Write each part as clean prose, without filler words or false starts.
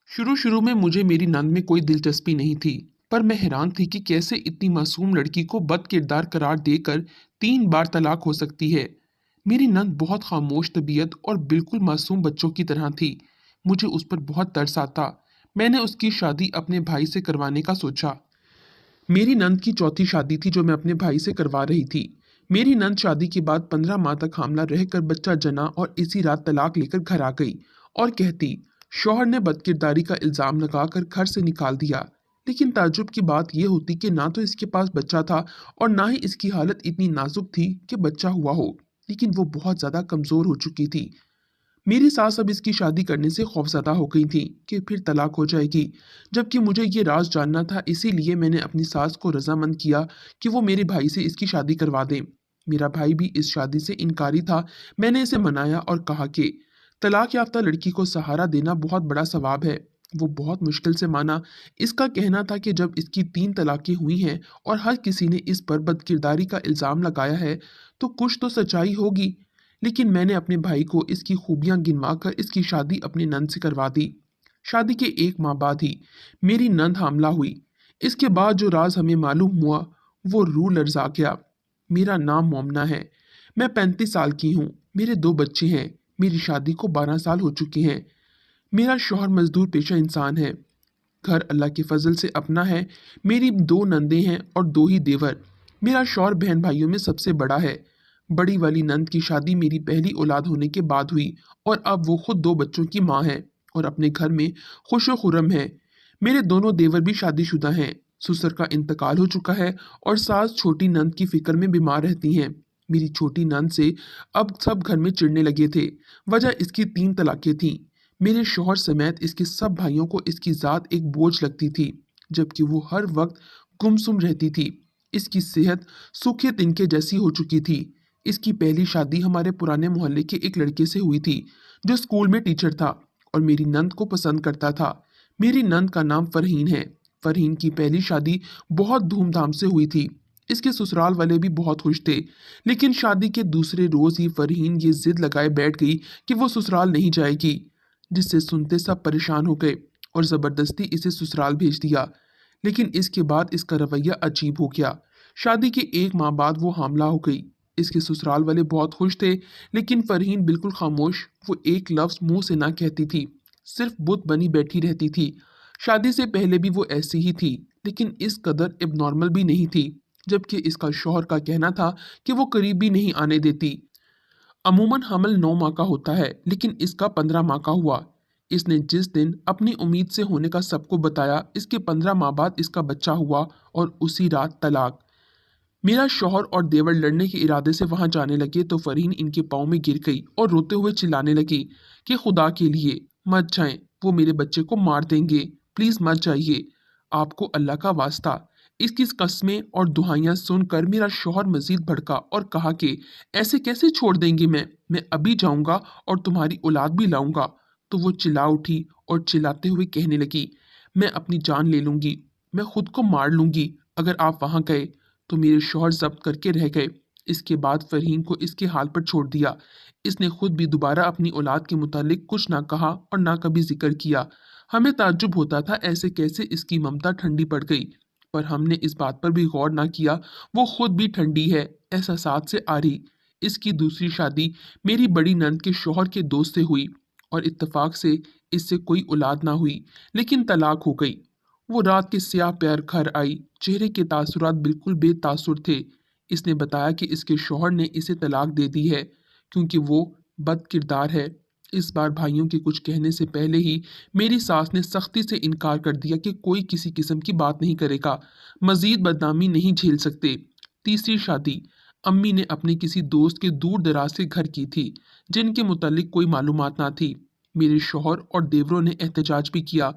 शुरू में मुझे मेरी नंद में कोई दिलचस्पी नहीं थी, पर मैं हैरान थी कि कैसे इतनी मासूम लड़की को बद किरदार करार देकर 3 बार तलाक हो सकती है। मेरी नंद बहुत खामोश तबीयत और बिल्कुल मासूम बच्चों की तरह थी। मुझे उस पर बहुत तरस आता। मैंने उसकी शादी अपने भाई से करवाने का सोचा। मेरी नंद की चौथी शादी थी जो मैं अपने भाई से करवा रही थी। मेरी नंद शादी के बाद 15 माह तक हामला रहकर बच्चा जना और इसी रात तलाक लेकर घर आ गई और कहती शौहर ने बदकिरदारी का इल्ज़ाम लगाकर घर से निकाल दिया। लेकिन ताज्जुब की बात यह होती कि ना तो इसके पास बच्चा था और ना ही इसकी हालत इतनी नाजुक थी कि बच्चा हुआ हो, लेकिन वो बहुत ज़्यादा कमज़ोर हो चुकी थी। मेरी सास अब इसकी शादी करने से खौफज़दा हो गई थी कि फिर तलाक हो जाएगी, जबकि मुझे ये राज जानना था। इसीलिए मैंने अपनी सास को रजामंद किया कि वो मेरे भाई से इसकी शादी करवा दें। मेरा भाई भी इस शादी से इनकारी था। मैंने इसे मनाया और कहा कि तलाक याफ्ता लड़की को सहारा देना बहुत बड़ा सवाब है। वो बहुत मुश्किल से माना। इसका कहना था कि जब इसकी 3 तलाकें हुई हैं और हर किसी ने इस पर बदकिरदारी का इल्ज़ाम लगाया है, तो कुछ तो सच्चाई होगी। लेकिन मैंने अपने भाई को इसकी खूबियां गिनवाकर इसकी शादी अपनी नंद से करवा दी। शादी के 1 माह बाद ही मेरी नंद हामला हुई। इसके बाद जो राज हमें मालूम हुआ वो रूह लर्जा गया। मेरा नाम मोमना है। मैं 35 साल की हूँ। मेरे 2 बच्चे हैं। मेरी शादी को 12 साल हो चुके हैं। मेरा शौहर मजदूर पेशा इंसान है। घर अल्लाह के फजल से अपना है। मेरी 2 नंदे हैं और 2 ही देवर। मेरा शौहर बहन भाइयों में सबसे बड़ा है। बड़ी वाली नंद की शादी मेरी पहली औलाद होने के बाद हुई और अब वो खुद 2 बच्चों की माँ है और अपने घर में खुश खुर्रम है। मेरे दोनों देवर भी शादीशुदा हैं। ससुर का इंतकाल हो चुका है और सास छोटी नंद की फिक्र में बीमार रहती हैं। मेरी छोटी नंद से अब सब घर में चिढ़ने लगे थे। वजह इसकी 3 तलाकें थीं। मेरे शौहर समेत इसके सब भाइयों को इसकी ज़ात एक बोझ लगती थी, जबकि वो हर वक्त गुमसुम रहती थी। इसकी सेहत सूखे तिनके जैसी हो चुकी थी। इसकी पहली शादी हमारे पुराने मोहल्ले के एक लड़के से हुई थी जो स्कूल में टीचर था और मेरी नंद को पसंद करता था। मेरी नंद का नाम फरहीन है। फरहीन की पहली शादी बहुत धूमधाम से हुई थी। इसके ससुराल वाले भी बहुत खुश थे। लेकिन शादी के दूसरे रोज ही फरहीन ये जिद लगाए बैठ गई कि वो ससुराल नहीं जाएगी, जिससे सुनते सब परेशान हो गए और ज़बरदस्ती इसे ससुराल भेज दिया। लेकिन इसके बाद इसका रवैया अजीब हो गया। शादी के 1 माह बाद वो हामला हो गई। इसके ससुराल वाले बहुत खुश थे, लेकिन फरहीन बिल्कुल खामोश। वो एक लफ्ज़ मुंह से ना कहती थी, सिर्फ बुत बनी बैठी रहती थी। शादी से पहले भी वो ऐसी ही थी, लेकिन इस कदर एबनॉर्मल भी नहीं थी। जबकि इसका शौहर का कहना था कि वो करीब भी नहीं आने देती। अमूमन हमल 9 माह का होता है, लेकिन इसका 15 माह का हुआ। इसने जिस दिन अपनी उम्मीद से होने का सबको बताया, इसके 15 माह बाद इसका बच्चा हुआ और उसी रात तलाक। मेरा शौहर और देवर लड़ने के इरादे से वहां जाने लगे तो फरहीन इनके पाँव में गिर गई और रोते हुए चिल्लाने लगी कि खुदा के लिए मत जाएं, वो मेरे बच्चे को मार देंगे, प्लीज मत जाइए, आपको अल्लाह का वास्ता। इसकी कस्में और दुहाइयां सुनकर मेरा शौहर मजीद भड़का और कहा कि ऐसे कैसे छोड़ देंगे, मैं अभी जाऊंगा और तुम्हारी औलाद भी लाऊंगा। तो वो चिल्ला उठी और चिल्लाते हुए कहने लगी, मैं अपनी जान ले लूंगी, मैं खुद को मार लूंगी अगर आप वहां गए। तो मेरे शौहर जब्त करके रह गए। इसके बाद फरहीन को इसके हाल पर छोड़ दिया। इसने खुद भी दोबारा अपनी औलाद के मुतालिक कुछ ना कहा और ना कभी जिक्र किया। हमें ताज्जुब होता था ऐसे कैसे इसकी ममता ठंडी पड़ गई, पर हमने इस बात पर भी गौर ना किया वो खुद भी ठंडी है, एहसासात से आ रही। इसकी दूसरी शादी मेरी बड़ी नंद के शौहर के दोस्त से हुई और इत्तेफाक से इससे कोई औलाद ना हुई, लेकिन तलाक हो गई। वो रात के स्याह प्यार घर आई। चेहरे के तासुरात बिल्कुल बेतासुर थे। इसने बताया कि इसके शौहर ने इसे तलाक दे दी है क्योंकि वो बद किरदार है। इस बार भाइयों के कुछ कहने से पहले ही मेरी सास ने सख्ती से इनकार कर दिया कि कोई किसी किस्म की बात नहीं करेगा, मजीद बदनामी नहीं झेल सकते। तीसरी शादी अम्मी ने अपने किसी दोस्त के दूर दराज से घर की थी, जिनके मुतालिक कोई मालूमात ना थी। मेरे शौहर और देवरों ने एहतजाज भी किया,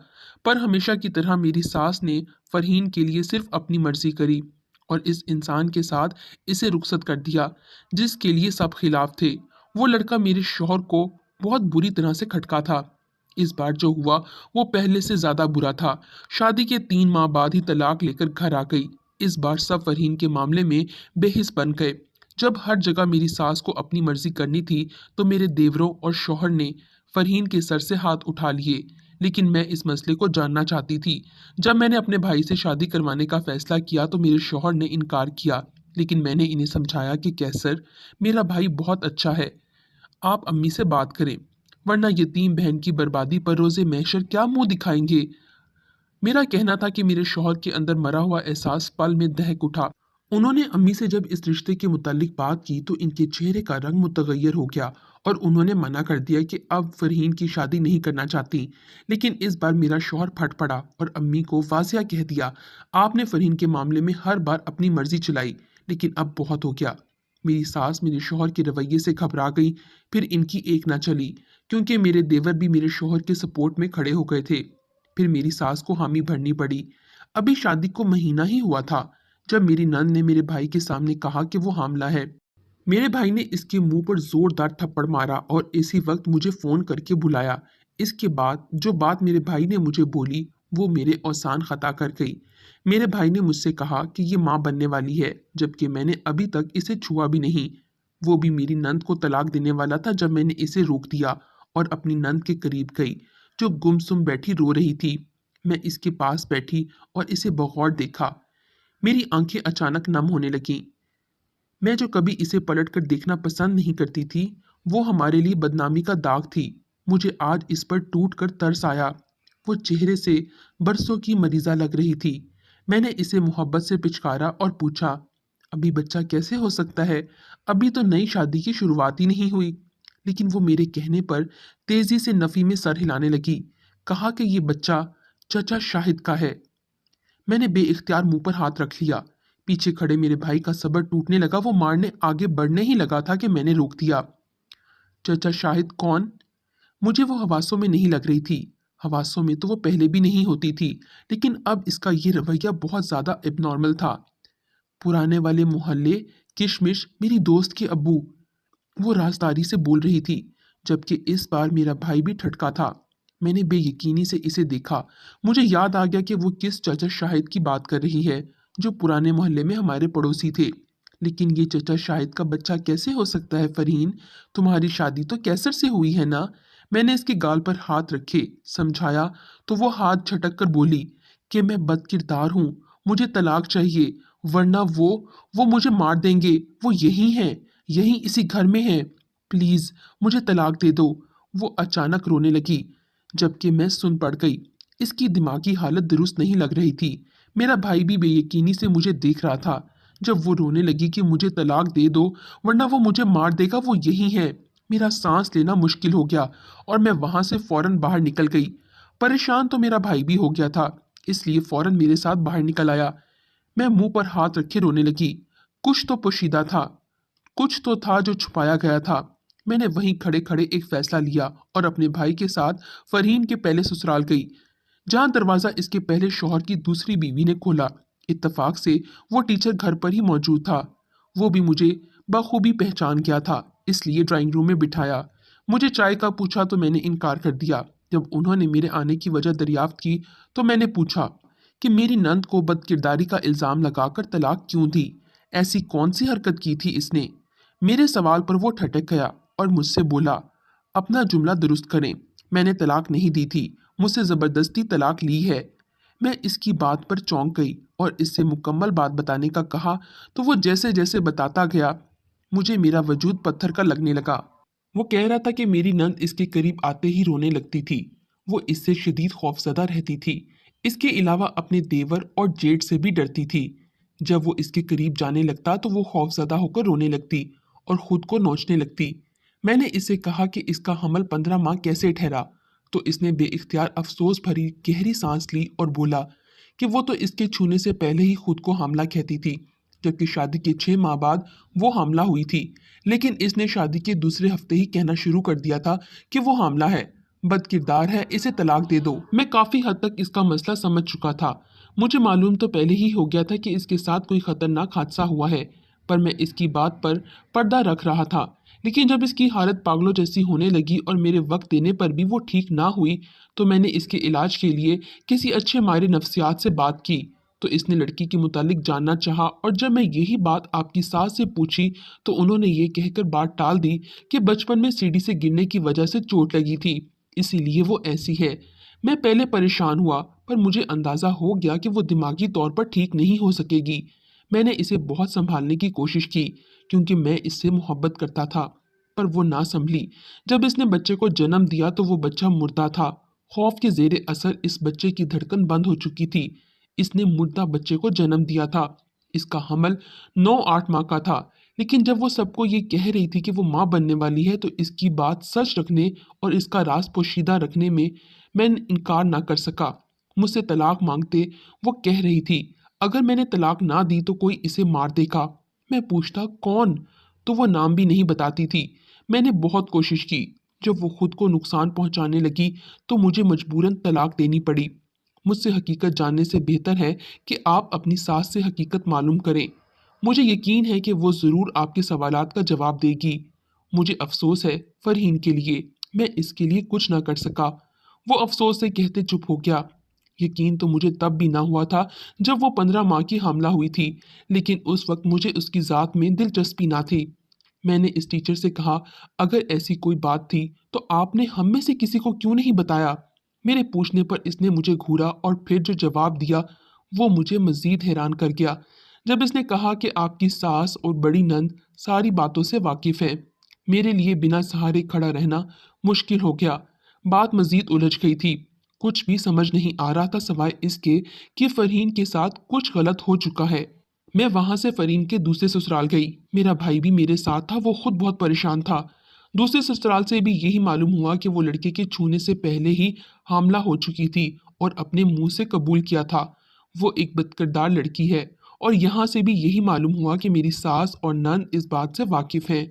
पर हमेशा की तरह मेरी सास ने फरहीन के लिए सिर्फ अपनी मर्जी करी और इस इंसान के साथ इसे रुखसत कर दिया जिसके लिए सब खिलाफ थे। वो लड़का मेरे शौहर को बहुत बुरी तरह से खटका था। इस बार जो हुआ वो पहले से ज्यादा बुरा था। शादी के 3 माह बाद ही तलाक लेकर घर आ गई। इस बार सब फरहीन के मामले में बेहिस बन गए। जब हर जगह मेरी सास को अपनी मर्जी करनी थी तो मेरे देवरों और शौहर ने फरहीन के सर से हाथ उठा लिए। लेकिन मैं इस मसले को जानना चाहती थी। जब मैंने अपने भाई से शादी करवाने का फैसला किया तो मेरे शौहर ने इनकार किया, लेकिन मैंने इन्हें समझाया कि कैसर, मेरा भाई बहुत अच्छा है, आप अम्मी से बात करें, वरना यतीम बहन की बर्बादी पर रोज़े महशर क्या मुंह दिखाएंगे। मेरा कहना था कि मेरे शौहर के अंदर मरा हुआ एहसास पल में दहक उठा। उन्होंने अम्मी से जब इस रिश्ते के मुतालिक बात की तो इनके चेहरे का रंग मुतगैर हो गया और उन्होंने मना कर दिया कि अब फरहीन की शादी नहीं करना चाहती। लेकिन इस बार मेरा शौहर फट पड़ा और अम्मी को वाजिया कह दिया, आपने फरहीन के मामले में हर बार अपनी मर्जी चलाई, लेकिन अब बहुत हो गया। मेरी सास मेरे शौहर के रवैये से घबरा गई। फिर इनकी एक ना चली, क्योंकि मेरे देवर भी मेरे शौहर के सपोर्ट में खड़े हो गए थे। फिर मेरी सास को हामी भरनी पड़ी। अभी शादी को महीना ही हुआ था जब मेरी नंद ने मेरे भाई के सामने कहा कि वो हामला है। मेरे भाई ने इसके मुंह पर जोरदार थप्पड़ मारा और इसी वक्त मुझे फोन करके बुलाया। इसके बाद जो बात मेरे भाई ने मुझे बोली वो मेरे औसान खता कर गई। मेरे भाई ने मुझसे कहा कि ये माँ बनने वाली है, जबकि मैंने अभी तक इसे छुआ भी नहीं। वो भी मेरी नंद को तलाक देने वाला था जब मैंने इसे रोक दिया और अपनी नंद के करीब गई, जो गुमसुम बैठी रो रही थी। मैं इसके पास बैठी और इसे बगौर देखा। मेरी आंखें अचानक नम होने लगीं। मैं जो कभी इसे पलटकर देखना पसंद नहीं करती थी, वो हमारे लिए बदनामी का दाग थी। मुझे आज इस पर टूट कर तरस आया। वो चेहरे से बरसों की मरीजा लग रही थी। मैंने इसे मोहब्बत से पिचकारा और पूछा, अभी बच्चा कैसे हो सकता है? अभी तो नई शादी की शुरुआत ही नहीं हुई। लेकिन वो मेरे कहने पर तेजी से नफी में सर हिलाने लगी। कहा कि ये बच्चा चचा शाहिद का है। मैंने बेइख्तियार मुंह पर हाथ रख लिया। पीछे खड़े मेरे भाई का सब्र टूटने लगा। वो मारने आगे बढ़ने ही लगा था कि मैंने रोक दिया। चचा शाहिद कौन? मुझे वो हवासों में नहीं लग रही थी। हवासों में तो वो पहले भी नहीं होती थी, लेकिन अब इसका ये रवैया बहुत ज्यादा एबनॉर्मल था। पुराने वाले मोहल्ले, किशमिश, मेरी दोस्त के अब्बू, वो राजदारी से बोल रही थी, जबकि इस बार मेरा भाई भी ठटका था। मैंने बेयकीनी से इसे देखा। मुझे याद आ गया कि वो किस चचा शाहिद की बात कर रही है, जो पुराने मोहल्ले में हमारे पड़ोसी थे। लेकिन ये चचा शाहिद का बच्चा कैसे हो सकता है फरहीन? तुम्हारी शादी तो कैसर से हुई है ना? मैंने इसके गाल पर हाथ रखे, समझाया, तो वो हाथ झटक कर बोली कि मैं बदकिरदार हूँ, मुझे तलाक चाहिए, वरना वो मुझे मार देंगे। वो यही हैं, यहीं इसी घर में है, प्लीज मुझे तलाक दे दो। वो अचानक रोने लगी, जबकि मैं सुन पड़ गई। इसकी दिमागी हालत दुरुस्त नहीं लग रही थी। मेरा भाई भी बेयकीनी से मुझे देख रहा था। जब वो रोने लगी कि मुझे तलाक दे दो वरना वो मुझे मार देगा, वो यही है, मेरा सांस लेना मुश्किल हो गया और मैं वहां से फौरन बाहर निकल गई। परेशान तो मेरा भाई भी हो गया था, इसलिए फौरन मेरे साथ बाहर निकल आया। मैं मुंह पर हाथ रखे रोने लगी। कुछ तो पोशीदा था, कुछ तो था जो छुपाया गया था। मैंने वहीं खड़े खड़े एक फैसला लिया और अपने भाई के साथ फरहीन के पहले ससुराल गई, जहां दरवाजा इसके पहले शौहर की दूसरी बीवी ने खोला। इत्तेफाक से वो टीचर घर पर ही मौजूद था। वो भी मुझे बखूबी पहचान गया था, इसलिए ड्राइंग रूम में बिठाया। मुझे चाय का पूछा तो मैंने इनकार कर दिया। जब उन्होंने मेरे आने की वजह दरियाफ्त की तो मैंने पूछा कि मेरी नंद को बदकिरदारी का इल्ज़ाम लगाकर तलाक क्यों दी? ऐसी कौन सी हरकत की थी इसने? मेरे सवाल पर वो ठटक गया और मुझसे बोला, अपना जुमला दुरुस्त करें, मैंने तलाक नहीं दी थी, मुझसे ज़बरदस्ती तलाक ली है। मैं इसकी बात पर चौंक गई और इससे मुकम्मल बात बताने का कहा तो वो जैसे जैसे बताता गया मुझे मेरा वजूद पत्थर का लगने लगा। वो कह रहा था कि मेरी नंद इसके करीब आते ही रोने लगती थी। वो इससे शदीद खौफजदा रहती थी। इसके अलावा अपने देवर और जेठ से भी डरती थी। जब वो इसके करीब जाने लगता तो वो खौफजदा होकर रोने लगती और खुद को नोचने लगती। मैंने इससे कहा कि इसका हमल 15 माह कैसे ठहरा, तो इसने बेइख्तियार अफसोस भरी गहरी सांस ली और बोला कि वो तो इसके छूने से पहले ही खुद को हामला कहती थी, जबकि शादी के 6 माह बाद वो हामला हुई थी। लेकिन इसने शादी के दूसरे हफ्ते ही कहना शुरू कर दिया था कि वो हामला है, बदकिरदार है, इसे तलाक दे दो। मैं काफी हद तक इसका मसला समझ चुका था। मुझे मालूम तो पहले ही हो गया था कि इसके साथ कोई खतरनाक हादसा हुआ है, पर मैं इसकी बात पर पर्दा रख रहा था। लेकिन जब इसकी हालत पागलों जैसी होने लगी और मेरे वक्त देने पर भी वो ठीक ना हुई, तो मैंने इसके इलाज के लिए किसी अच्छे माहिर नफ्सियात से बात की। तो इसने लड़की के मुतालिक जानना चाहा और जब मैं यही बात आपकी सास से पूछी तो उन्होंने ये कहकर बात टाल दी कि बचपन में सीढ़ी से गिरने की वजह से चोट लगी थी, इसीलिए वो ऐसी है। میں پہلے پریشان ہوا پر مجھے اندازہ ہو گیا کہ وہ دماغی طور پر ٹھیک نہیں ہو سکے گی۔ میں نے اسے بہت سنبھالنے کی کوشش کی کیونکہ میں اس سے محبت کرتا تھا، پر وہ نہ سنبھلی۔ جب اس نے بچے کو جنم دیا تو وہ بچہ مردہ تھا۔ خوف کے زیر اثر اس بچے کی دھڑکن بند ہو چکی تھی۔ اس نے مردہ بچے کو جنم دیا تھا۔ اس کا حمل 9-8 ماہ کا تھا، لیکن جب وہ سب کو یہ کہہ رہی تھی کہ وہ ماں بننے والی ہے تو اس کی بات سچ رکھنے اور اس کا راز پوشیدہ رکھنے میں انکار نہ کر سکا۔ مجھ سے طلاق مانگتے وہ کہہ رہی تھی اگر میں نے طلاق نہ دی تو کوئی اسے مار دے گا۔ میں پوچھتا کون، تو وہ نام بھی نہیں بتاتی تھی۔ میں نے بہت کوشش کی۔ جب وہ خود کو نقصان پہنچانے لگی تو مجھے مجبوراً طلاق دینی پڑی۔ مجھ سے حقیقت جاننے سے بہتر ہے کہ آپ اپنی ساس سے حقیقت معلوم کریں۔ مجھے یقین ہے کہ وہ ضرور آپ کے سوالات کا جواب دے گی۔ مجھے افسوس ہے فرحین کے لیے، میں اس کے لیے کچھ نہ کر سکا۔ وہ افسوس سے کہتے چپ ہو گیا۔ یقین تو مجھے تب بھی نہ ہوا تھا جب وہ 15 ماہ کی حاملہ ہوئی تھی، لیکن اس وقت مجھے اس کی ذات میں دلچسپی نہ تھی۔ میں نے اس ٹیچر سے کہا اگر ایسی کوئی بات تھی تو آپ نے ہم میں سے کسی کو کیوں نہیں بتایا؟ میرے پوچھنے پر اس نے مجھے گھورا اور پھر جو جواب دیا وہ مجھے مزید حیران کر گیا۔ جب اس نے کہا کہ آپ کی ساس اور بڑی نند ساری باتوں سے واقف ہیں، میرے لیے بنا سہارے کھڑا رہنا مشکل ہو گیا۔ بات مزید الجھ گئی تھی۔ کچھ بھی سمجھ نہیں آ رہا تھا سوائے اس کے کہ فرحین کے ساتھ کچھ غلط ہو چکا ہے۔ میں وہاں سے فرحین کے دوسرے سسرال گئی۔ میرا بھائی بھی میرے ساتھ تھا، وہ خود بہت پریشان تھا۔ دوسرے سسرال سے بھی یہی معلوم ہوا کہ وہ لڑکے کے چھونے سے پہلے ہی حاملہ ہو چکی تھی اور اپنے منہ سے قبول کیا تھا۔ وہ ایک بدکردار لڑکی ہے، اور یہاں سے بھی یہی معلوم ہوا کہ میری ساس اور نند اس بات سے واقف ہیں۔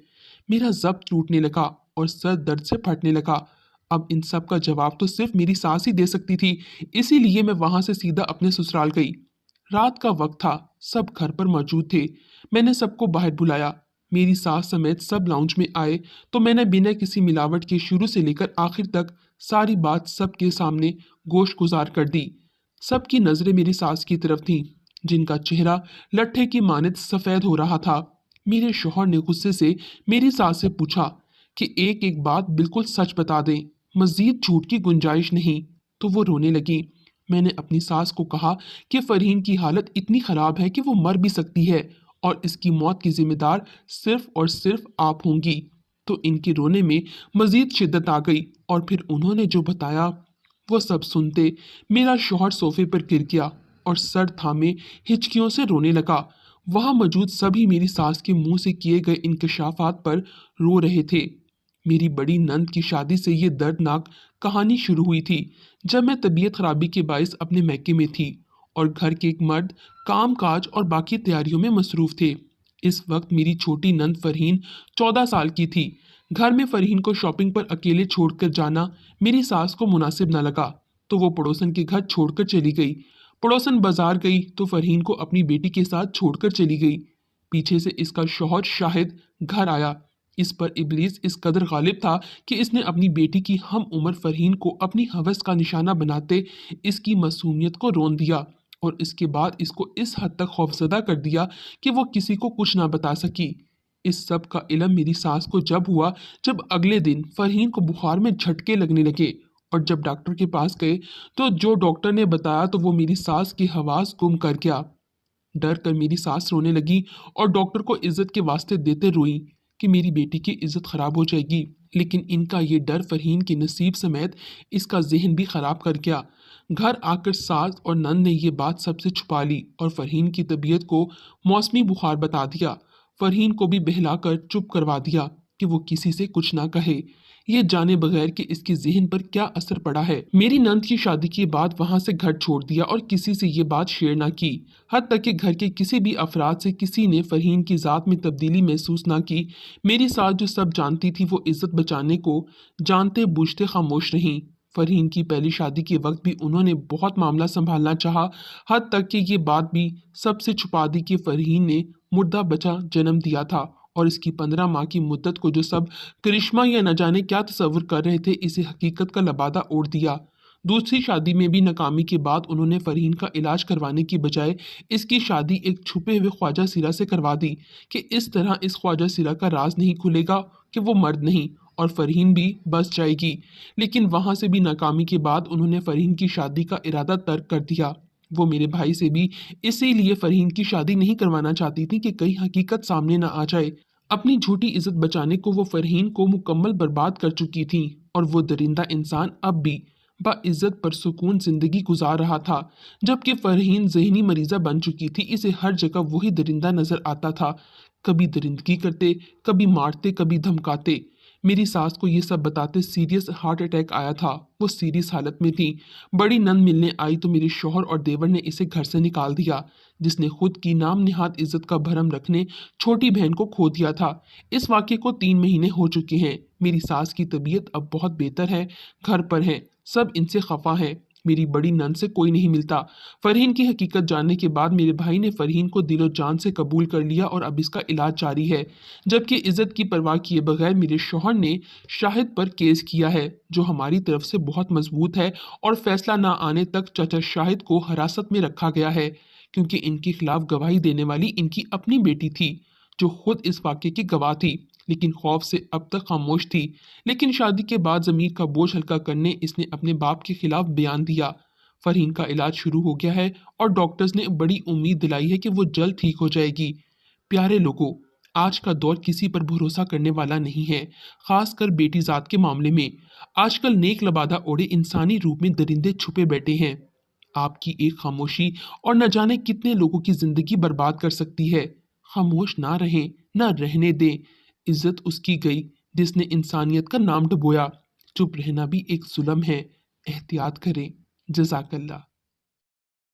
میرا ضبط ٹوٹنے لگا اور سر درد سے پھٹنے لگا۔ اب ان سب کا جواب تو صرف میری ساس ہی دے سکتی تھی، اسی لیے میں وہاں سے سیدھا اپنے سسرال گئی۔ رات کا وقت تھا، سب گھر پر موجود تھے۔ میں نے سب کو باہر بلایا۔ میری ساس سمیت سب لاؤنج میں آئے تو میں نے بنا کسی ملاوٹ کے شروع سے لے کر آخر تک ساری بات سب کے سامنے گوش گزار کر دی۔ سب کی نظریں میری ساس کی طرف تھیں، جن کا چہرہ لٹھے کی مانند سفید ہو رہا تھا۔ میرے شوہر نے غصے سے میری ساس سے پوچھا کہ ایک ایک بات بالکل سچ بتا دیں، مزید جھوٹ کی گنجائش نہیں، تو وہ رونے لگی۔ میں نے اپنی ساس کو کہا کہ فرحین کی حالت اتنی خراب ہے کہ وہ مر بھی سکتی ہے اور اس کی موت کی ذمہ دار صرف اور صرف آپ ہوں گی، تو ان کے رونے میں مزید شدت آ گئی اور پھر انہوں نے جو بتایا وہ سب سنتے میرا شوہر صوفے پر گر گیا اور سر تھامے ہچکیوں سے رونے لگا۔ وہاں موجود سبھی میری ساس کے منہ سے کیے گئے انکشافات پر رو رہے تھے۔ میری بڑی نند کی شادی سے یہ دردناک کہانی شروع ہوئی تھی جب میں طبیعت خرابی کے باعث اپنے میکے میں تھی اور گھر کے ایک مرد کام کاج اور باقی تیاریوں میں مصروف تھے۔ اس وقت میری چھوٹی نند فرحین 14 سال کی تھی۔ گھر میں فرحین کو شاپنگ پر اکیلے چھوڑ کر جانا میری ساس کو مناسب نہ لگا، تو وہ پڑوسن کے گھر چھوڑ کر چلی گئی۔ پڑوسن بازار گئی تو فرحین کو اپنی بیٹی کے ساتھ چھوڑ کر چلی گئی۔ پیچھے سے اس کا شوہر شاہد گھر آیا۔ اس پر ابلیس اس قدر غالب تھا کہ اس نے اپنی بیٹی کی ہم عمر فرحین کو اپنی ہوس کا نشانہ بناتے اس کی معصومیت کو رون دیا اور اس کے بعد اس کو اس حد تک خوفزدہ کر دیا کہ وہ کسی کو کچھ نہ بتا سکی۔ اس سب کا علم میری ساس کو جب ہوا جب اگلے دن فرحین کو بخار میں جھٹکے لگنے لگے، اور جب ڈاکٹر کے پاس گئے تو جو ڈاکٹر نے بتایا تو وہ میری ساس کی حواس گم کر گیا۔ ڈر کر میری ساس رونے لگی اور ڈاکٹر کو عزت کے واسطے دیتے روئیں کہ میری بیٹی کی عزت خراب ہو جائے گی، لیکن ان کا یہ ڈر فرحین کے نصیب سمیت اس کا ذہن بھی خراب کر گیا۔ گھر آ کر ساس اور نند نے یہ بات سب سے چھپا لی اور فرحین کی طبیعت کو موسمی بخار بتا دیا۔ فرحین کو بھی بہلا کر چپ کروا دیا کہ وہ کسی سے کچھ نہ کہے، یہ جانے بغیر کہ اس کے ذہن پر کیا اثر پڑا ہے۔ میری نند کی شادی کے بعد وہاں سے گھر چھوڑ دیا اور کسی سے یہ بات شیئر نہ کی، حد تک کہ گھر کے کسی بھی افراد سے کسی نے فرحین کی ذات میں تبدیلی محسوس نہ کی۔ میری ساس جو سب جانتی تھی وہ عزت بچانے کو جانتے بوجھتے خاموش رہیں۔ فرحین کی پہلی شادی کے وقت بھی انہوں نے بہت معاملہ سنبھالنا چاہا، حد تک کہ یہ بات بھی سب سے چھپا دی کہ فرحین نے مردہ بچہ جنم دیا تھا اور اس کی 15 ماہ کی مدت کو جو سب کرشمہ یا نہ جانے کیا تصور کر رہے تھے اسے حقیقت کا لبادہ اوڑھ دیا۔ دوسری شادی میں بھی ناکامی کے بعد انہوں نے فرحین کا علاج کروانے کی بجائے اس کی شادی ایک چھپے ہوئے خواجہ سرا سے کروا دی کہ اس طرح اس خواجہ سرا کا راز نہیں کھلے گا کہ وہ مرد نہیں और फरहीन भी बस जाएगी। लेकिन वहां से भी नाकामी के बाद उन्होंने फरहीन की शादी का इरादा तर्क कर दिया। वो मेरे भाई से भी इसीलिए फरहीन की शादी नहीं करवाना चाहती थी कि कहीं हकीकत सामने ना आ जाए। अपनी झूठी इज्जत बचाने को वो फरहीन को मुकम्मल बर्बाद कर चुकी थी, और वो दरिंदा इंसान अब भी बाइज्जत परसुकून जिंदगी गुजार रहा था। जबकि फरहीन ज़हनी मरीज़ा बन चुकी थी, इसे हर जगह वही दरिंदा नजर आता था। कभी दरिंदगी करते, कभी मारते, कभी धमकाते। मेरी सास को ये सब बताते सीरियस हार्ट अटैक आया था। वो सीरियस हालत में थी। बड़ी नंद मिलने आई तो मेरे शौहर और देवर ने इसे घर से निकाल दिया, जिसने खुद की नाम निहाद इज्जत का भरम रखने छोटी बहन को खो दिया था। इस वाक़े को 3 महीने हो चुके हैं। मेरी सास की तबीयत अब बहुत बेहतर है, घर पर है, सब इनसे खफा हैं। मेरी बड़ी नंद से कोई नहीं मिलता। फरहीन की हकीकत जानने के बाद मेरे भाई ने फरहीन को दिलो जान से कबूल कर लिया और अब इसका इलाज जारी है। जबकि इज्जत की परवाह किए बगैर मेरे शौहर ने शाहिद पर केस किया है, जो हमारी तरफ से बहुत मजबूत है, और फैसला ना आने तक चाचा शाहिद को हिरासत में रखा गया है, क्योंकि इनके खिलाफ गवाही देने वाली इनकी अपनी बेटी थी, जो खुद इस वाक़े की गवाह थी, लेकिन खौफ से अब तक खामोश थी। लेकिन शादी के बाद ज़मीर का बोझ हल्का करने इसने अपने बाप के खिलाफ बयान दिया। फरहीन का इलाज शुरू हो गया है और डॉक्टर्स ने बड़ी उम्मीद दिलाई है कि वो जल्द ठीक हो जाएगी। प्यारे लोगों, आज का दौर किसी पर भरोसा करने वाला नहीं है, खासकर बेटी जात के मामले में। आजकल नेक लबादा ओढ़े इंसानी रूप में दरिंदे छुपे बैठे हैं। आपकी एक खामोशी और न जाने कितने लोगों की जिंदगी बर्बाद कर सकती है। खामोश ना रहें, ना रहने दें। इज्जत उसकी गई जिसने इंसानियत का नाम डुबोया। चुप रहना भी एक जुल्म है। एहतियात करें। जज़ाकल्लाह।